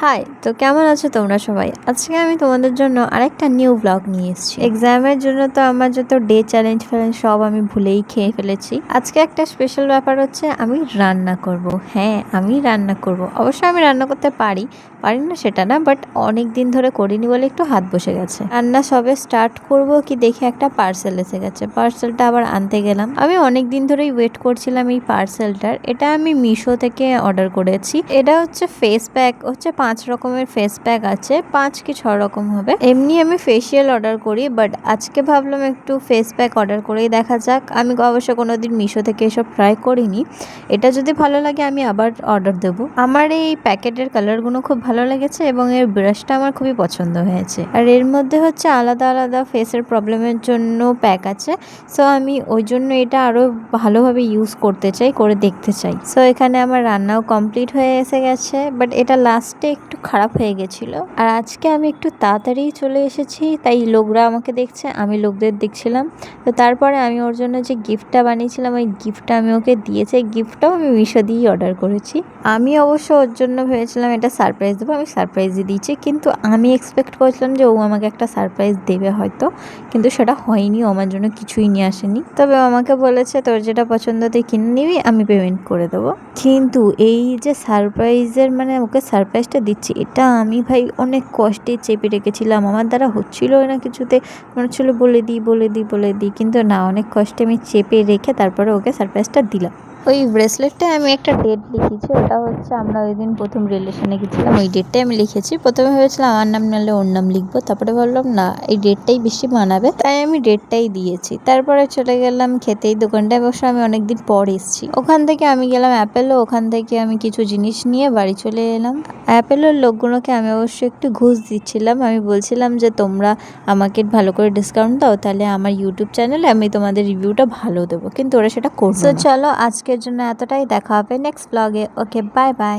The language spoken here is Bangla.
হাই, তো কেমন আছো তোমরা সবাই? আজকে আমি তোমাদের জন্য আরেকটা নিউ ব্লগ নিয়ে এসেছি। এক্সামের জন্য তো আমার যত ডে চ্যালেঞ্জ ফ্যালেঞ্জ সব আমি ভুলেই খেয়ে ফেলেছি। আজকে একটা স্পেশাল ব্যাপার হচ্ছে, আমি রান্না করব। হ্যাঁ, আমি রান্না করব। অবশ্য আমি রান্না করতে পারি না সেটা না, বাট অনেক দিন ধরে করিনি বলে একটু হাত বসে গেছে। রান্না সবে স্টার্ট করব কি দেখে একটা পার্সেল এসে গেছে। পার্সেলটা আবার আনতে গেলাম। আমি অনেক দিন ধরেই ওয়েট করছিলাম এই পার্সেলটার। এটা আমি মিশো থেকে অর্ডার করেছি। এটা হচ্ছে ফেস প্যাক, হচ্ছে 5 রকমের ফেস প্যাক আছে, 5 কি 6 রকম হবে। এমনি আমি ফেসিয়াল অর্ডার করি, বাট আজকে ভাবলাম একটু ফেস প্যাক অর্ডার করেই দেখা যাক। আমি অবশ্য কোনোদিন মিশো থেকে এসব ট্রাই করিনি। এটা যদি ভালো লাগে আমি আবার অর্ডার দেবো। আমার এই প্যাকেটের কালারগুলো খুব ভালো লেগেছে এবং এর ব্রাশটা আমার খুবই পছন্দ হয়েছে। আর এর মধ্যে হচ্ছে আলাদা আলাদা ফেসের প্রবলেমের জন্য প্যাক আছে। সো আমি ওই জন্য এটা আরও ভালোভাবে ইউজ করতে চাই, করে দেখতে চাই। সো এখানে আমার রান্নাও কমপ্লিট হয়ে এসে গেছে, বাট এটা লাস্টে একটু খারাপ হয়ে গেছিলো। আর আজকে আমি একটু তাড়াতাড়ি চলে এসেছি, তাই লোকরা আমাকে দেখছে, আমি লোকদের দেখছিলাম। তো তারপরে আমি ওর জন্য যে গিফটটা বানিয়েছিলাম ওই গিফটটা আমি ওকে দিয়েছি। এই গিফটটাও আমি মিশো দিয়েই অর্ডার করেছি। আমি অবশ্য ওর জন্য ভেবেছিলাম এটা সারপ্রাইজ দেবো, আমি সারপ্রাইজই দিয়েছি। কিন্তু আমি এক্সপেক্ট করেছিলাম যে ও আমাকে একটা সারপ্রাইজ দেবে হয়তো, কিন্তু সেটা হয়নি। ও আমার জন্য কিছুই নিয়ে আসেনি। তবে আমাকে বলেছে তোর যেটা পছন্দ তুই কিনে নিবি, আমি পেমেন্ট করে দেবো। কিন্তু এই যে সারপ্রাইজের মানে ওকে সারপ্রাইজটা দিচ্ছি, এটা আমি ভাই অনেক কষ্টে চেপে রেখেছিলাম। আমার দ্বারা হচ্ছিল না কিছুতে, মনে হচ্ছিলো বলে দিই, কিন্তু না, অনেক কষ্টে আমি চেপে রেখে তারপরে ওকে সারপ্রাইজটা দিলাম। ওই ব্রেসলেটটায় আমি একটা ডেট লিখেছি, ওটা হচ্ছে আমরা ওই দিন প্রথম রিলেশনে গেছিলাম, ওই ডেটটাই আমি লিখেছি। প্রথমে ভেবেছিলাম আমার নাম নাহলে ওর নাম লিখবো, তারপরে ভাবলাম না, এই ডেটটাই বেশি মানাবে, তাই আমি ডেটটাই দিয়েছি। তারপরে চলে গেলাম খেতেই দোকানটায়। অবশ্য আমি অনেকদিন পর এসেছি। ওখান থেকে আমি গেলাম অ্যাপেলো, ওখান থেকে আমি কিছু জিনিস নিয়ে বাড়ি চলে এলাম। অ্যাপেলোর লোকগুলোকে আমি অবশ্য একটু ঘুষ দিচ্ছিলাম। আমি বলছিলাম যে তোমরা আমাকে ভালো করে ডিসকাউন্ট দাও, তাহলে আমার ইউটিউব চ্যানেলে আমি তোমাদের রিভিউটা ভালো দেবো, কিন্তু ওরা সেটা করছে না। চলো আজকের জন্য এতটাই, দেখা হবে নেক্সট ব্লগে। ওকে, বাই বাই।